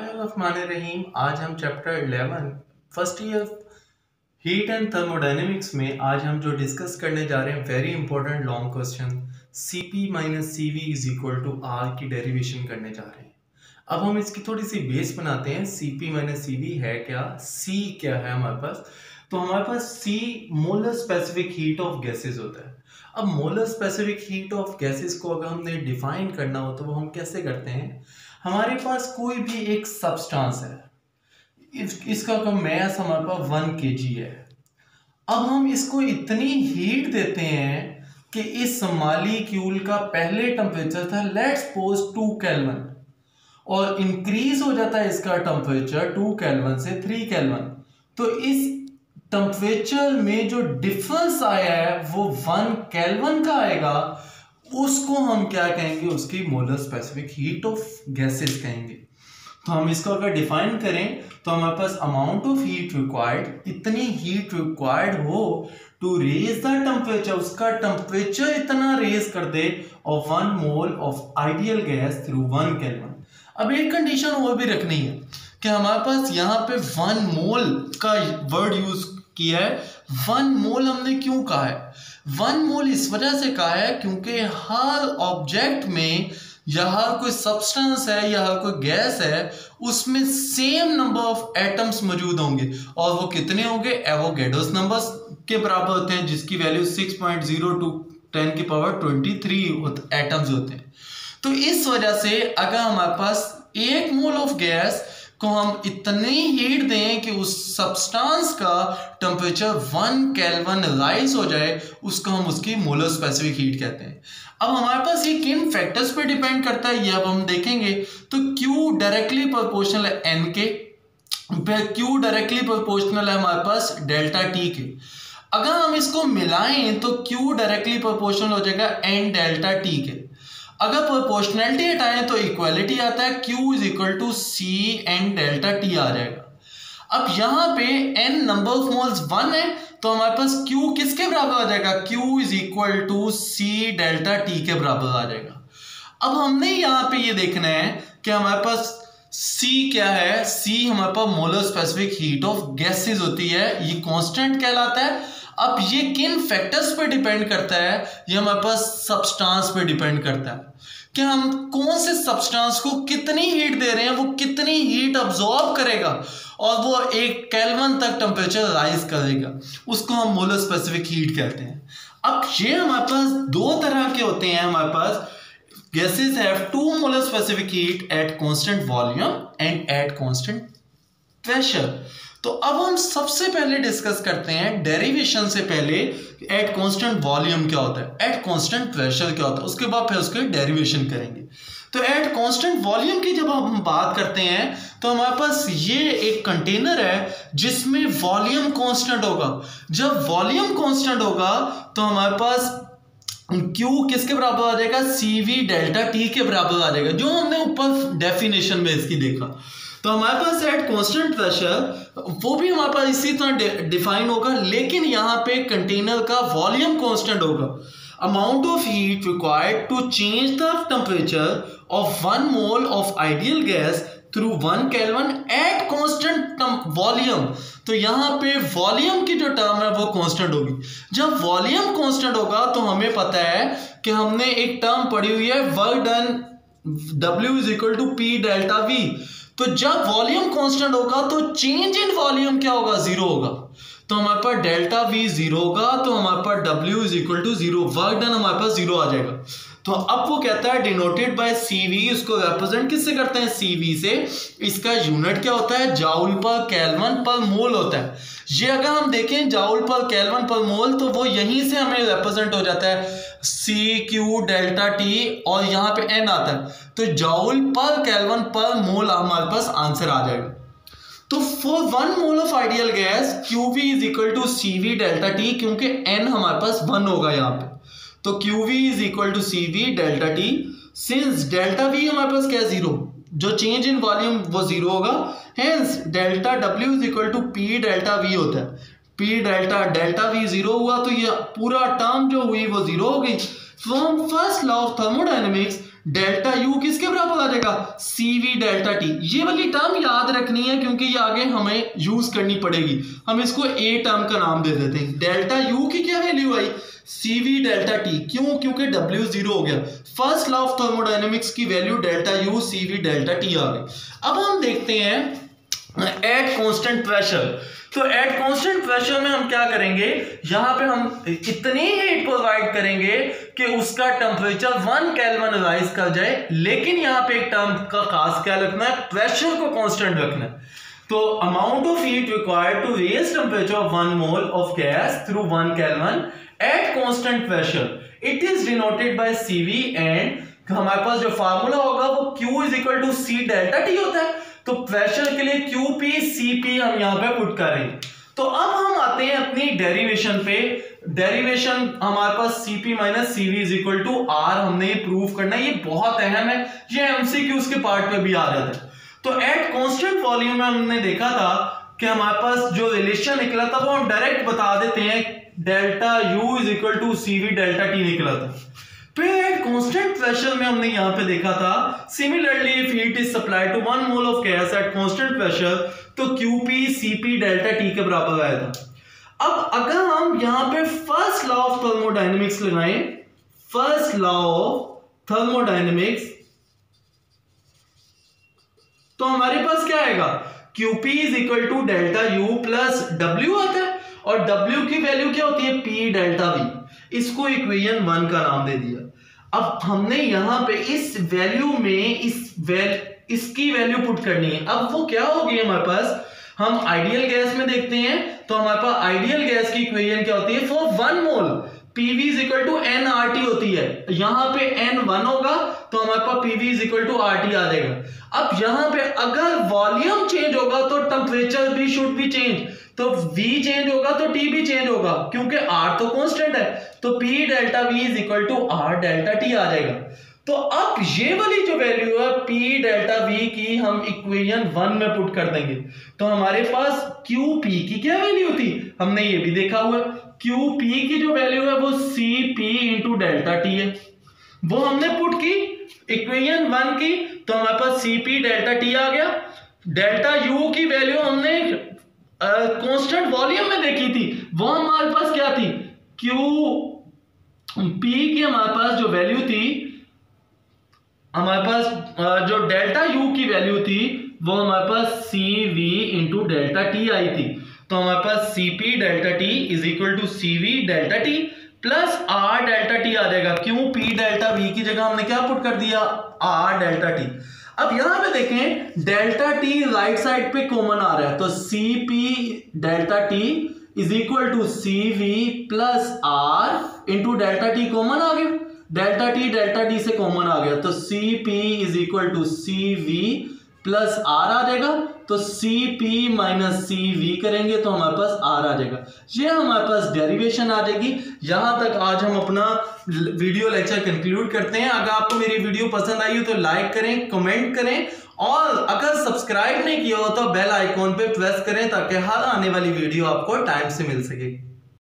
बिस्मिल्लाहिर्रहमानिर्रहीम। आज हम chapter 11 first year heat and thermodynamics में आज हम जो डिस्कस करने जा रहे हैं very important long question Cp minus CV is equal to R की डेरिवेशन करने जा रहे हैं। अब हम इसकी थोड़ी सी बेस बनाते हैं। Cp माइनस CV है क्या, C क्या है हमारे पास। तो हमारे पास C molar specific heat of gases होता है। अब molar specific heat of gases को अगर हमने डिफाइन करना हो तो वो हम कैसे करते हैं। हमारे पास कोई भी एक सब्सटेंस है, इसका मास हमारे पास 1 kg है। अब हम इसको इतनी हीट देते हैं कि इस मॉलिक्यूल का पहले टेम्परेचर था लेट्स सपोज 2 केल्विन और इंक्रीज हो जाता है इसका टेम्परेचर 2 केल्विन से 3 केल्विन। तो इस टेम्परेचर में जो डिफरेंस आया है वो 1 केल्विन का आएगा। उसको हम क्या कहेंगे, उसकी molar specific heat of gases कहेंगे। तो हम इसको अगर डिफाइन करें तो हमारे पास अमाउंट ऑफ हीट रिक्वायर्ड, इतनी हीट रिक्वायर्ड हो टू रेज द टेम्परेचर, उसका टेम्परेचर इतना रेज कर दे of 1 mole of ideal gas through 1 kelvin. अब एक कंडीशन और भी रखनी है कि हमारे पास यहाँ पे 1 मोल का वर्ड यूज किया है। 1 मोल हमने क्यों कहा है? 1 मोल इस वजह से कहा है क्योंकि हर ऑब्जेक्ट में या हर कोई सब्सटेंस है या हर कोई गैस है उसमें सेम नंबर ऑफ एटम्स मौजूद होंगे और वो कितने होंगे, एवोगैड्रोस नंबर्स के बराबर होते हैं जिसकी वैल्यू 6.02 10 की पावर 23 एटम्स होते हैं। तो इस वजह से अगर हमारे पास 1 मोल ऑफ गैस को हम इतनी हीट दें कि उस सब्सटेंस का टेम्परेचर 1 केल्विन राइज हो जाए, उसको हम उसकी मोलर स्पेसिफिक हीट कहते हैं। अब हमारे पास ये किन फैक्टर्स पे डिपेंड करता है ये अब हम देखेंगे। तो Q डायरेक्टली प्रोपोर्शनल है N के, Q डायरेक्टली प्रोपोर्शनल है हमारे पास डेल्टा T के। अगर हम इसको मिलाएं तो Q डायरेक्टली प्रोपोर्शनल हो जाएगा N डेल्टा T के। अगर प्रोपोर्शनैलिटी हटाएं तो इक्वालिटी आता है, Q is equal to C N delta T आ जाएगा। अब यहाँ पे N नंबर ऑफ मोल्स 1 है तो हमारे पास Q किसके बराबर आ जाएगा, Q is equal to C delta T के बराबर आ जाएगा। अब हमने यहाँ पे ये देखना है कि हमारे पास C क्या है। C हमारे पास molar specific heat of gases होती है, ये कांस्टेंट कहलाता है। अब ये किन फैक्टर्स पे डिपेंड करता है, ये हमारे पास सब्सटेंस पे डिपेंड करता है कि हम कौन से सब्सटेंस को कितनी हीट दे रहे हैं, वो कितनी हीट अब्सॉर्ब करेगा और वो 1 केल्विन तक टेम्परेचर राइज करेगा, उसको हम मोलर स्पेसिफिक हीट कहते हैं। अब ये हमारे पास 2 तरह के होते हैं। हमारे पास gases have 2 molar specific heat at constant volume and at constant pressure। तो अब हम सबसे पहले डिस्कस करते हैं डेरिवेशन से पहले एट कांस्टेंट वॉल्यूम क्या होता है, एट कांस्टेंट प्रेशर क्या होता है, उसके बाद फिर उसके डेरिवेशन करेंगे। तो एट कांस्टेंट वॉल्यूम की जब हम बात करते हैं तो हमारे पास ये एक कंटेनर है जिसमें वॉल्यूम कांस्टेंट होगा। जब वॉल्यूम कांस्टेंट होगा तो हमारे पास Q किसके बराबर आ जाएगा, CV डेल्टा T के बराबर आ जाएगा, जो हमने ऊपर डेफिनेशन में इसकी देखा। तो हमारे पास एट कांस्टेंट प्रेशर वो भी हमारे पास इसी तरह डिफाइन होगा, लेकिन यहाँ पे कंटेनर का वॉल्यूम कांस्टेंट होगा। Amount of heat required to change the temperature of 1 mole of ideal gas through 1 kelvin at constant volume. तो यहाँ पे वॉल्यूम की जो टर्म है वो कांस्टेंट होगी। जब वॉल्यूम कांस्टेंट होगा तो हमें पता है कि हमने एक टर्म पढ़ी हुई है work done W is equal to P delta V। तो जब वॉल्यूम कांस्टेंट होगा तो चेंज इन वॉल्यूम क्या होगा, 0 होगा। तो हमारे पास डेल्टा V 0 होगा तो हमारे पास W is equal to 0, work done हमारे पास 0 आ जाएगा। तो अब वो कहता है डिनोटेड बाय CV, उसको रिप्रेजेंट किससे करते हैं, CV से। इसका यूनिट क्या होता है, जाउल पर केल्विन पर मोल होता है। ये अगर हम देखें जाउल पर केल्विन पर मोल तो वो यहीं से हमें रिप्रेजेंट हो जाता है CQ डेल्टा T और यहाँ पे N आता है। तो जाउल पर केल्विन पर मोल हमारे पास आंसर आ जाएगा। तो for 1 mole of ideal gas QV is equal to CV delta T, क्योंकि N हमारे पास 1 होगा यहाँ पे। तो QV is equal to CV delta T। Since delta V हमारे पास क्या है, 0, जो चेंज इन वॉल्यूम वो 0 होगा। Hence delta W is equal to P delta V होता है। P डेल्टा V 0 हुआ तो ये पूरा टर्म जो हुई वो 0 हो गई। From first law of thermodynamics delta U किसके बराबर आ जाएगा, CV डेल्टा टी। ये वाली टर्म याद रखनी है क्योंकि ये आगे हमें यूज करनी पड़ेगी। हम इसको ए टर्म का नाम दे देते हैं। डेल्टा यू की क्या वैल्यू आई, CV डेल्टा टी। क्यों, क्योंकि W 0 हो गया। फर्स्ट लॉ ऑफ थर्मोडायनेमिक्स की value delta U CV delta T आ गई। अब हम देखते हैं एट कांस्टेंट प्रेशर। तो एट कांस्टेंट प्रेशर में हम क्या करेंगे, यहां पे हम इतनी हीट प्रोवाइड करेंगे कि उसका टेम्परेचर 1 केल्विन राइज कर जाए। लेकिन यहां पे एक टर्म का खास ख्याल रखना है, प्रेशर को कांस्टेंट रखना है। तो amount of heat required to raise temperature of 1 mole of gas through 1 kelvin at constant pressure, it is denoted by CV and हमारे पास जो फार्मूला होगा वो Q is equal to C delta T होता है। तो प्रेशर के लिए QP CP हम यहां पे पुट करेंगे। तो अब हम आते हैं अपनी डेरिवेशन पे। डेरिवेशन हमारे पास CP minus CV is equal to R, हमने ये प्रूव करना है, ये बहुत अहम है, ये MCQs के पार्ट पे भी आ जाता है। तो एट कांस्टेंट वॉल्यूम में हमने देखा था कि हमारे पास जो रिलेशन निकला था वो हम डायरेक्ट बता देते हैं, delta U is equal to CV delta T निकला था। फिर एट कांस्टेंट प्रेशर में हमने यहां पे देखा था, similarly if heat is supplied to 1 mole of gas at constant pressure तो QP CP डेल्टा टी के बराबर आया था। अब अगर हम यहां पे फर्स्ट लॉ ऑफ थर्मोडायनेमिक्स लगाएं, फर्स्ट लॉ ऑफ थर्मोडायनेमिक्स, तो हमारे पास क्या आएगा, QP is equal to delta U plus W आता है, और W की वैल्यू क्या होती है, P डेल्टा V। इसको इक्वेशन 1 का नाम दे दिया। अब हमने यहां पे इस वैल्यू में इसकी वैल्यू पुट करनी है। अब वो क्या होगी हमारे पास, हम आइडियल गैस में देखते हैं तो हमारे पास आइडियल गैस की इक्वेशन क्या होती है, for 1 mole PV is equal to nRT होती है। यहां पे n 1 होगा तो हमारे पास PV is equal to RT आ जाएगा। अब यहां पे अगर वॉल्यूम चेंज होगा तो टेम्परेचर भी शुड बी चेंज, तो V चेंज होगा तो T भी चेंज होगा, क्योंकि R तो कांस्टेंट है। तो P delta V is equal to R delta T आ जाएगा। तो अब ये वाली जो वैल्यू है P डेल्टा V की हम इक्वेशन 1 में पुट कर देंगे। तो हमारे पास QP की क्या वैल्यू थी, हमने ये भी देखा हुआ है, QP की जो वैल्यू है वो CP इंटू डेल्टा T है, वो हमने पुट की इक्वेशन 1 की। तो हमारे पास CP डेल्टा T आ गया। डेल्टा U की वैल्यू हमने कांस्टेंट वॉल्यूम में देखी थी, वो हमारे पास क्या थी, QP की हमारे पास जो वैल्यू थी, हमारे पास जो डेल्टा U की वैल्यू थी वो हमारे पास CV इंटू डेल्टा T आई थी। तो हमारे पास CP delta T is equal to CV delta T plus R delta T आ जाएगा। क्यों, P डेल्टा V की जगह हमने क्या पुट कर दिया, R डेल्टा T। अब यहां पे देखें डेल्टा T राइट साइड पे कॉमन आ रहा है, तो CP delta T is equal to CV plus R into delta T common आ गया, डेल्टा T से कॉमन आ गया, तो CP is equal to CV plus R आ जाएगा। तो CP माइनस CV करेंगे तो हमारे पास R आ जाएगा। ये हमारे पास डेरिवेशन आ जाएगी। यहां तक आज हम अपना वीडियो लेक्चर कंक्लूड करते हैं। अगर आपको मेरी वीडियो पसंद आई हो तो लाइक करें, कमेंट करें, और अगर सब्सक्राइब नहीं किया हो तो बेल आइकॉन पे प्रेस करें ताकि हर आने वाली वीडियो आपको टाइम से मिल सके।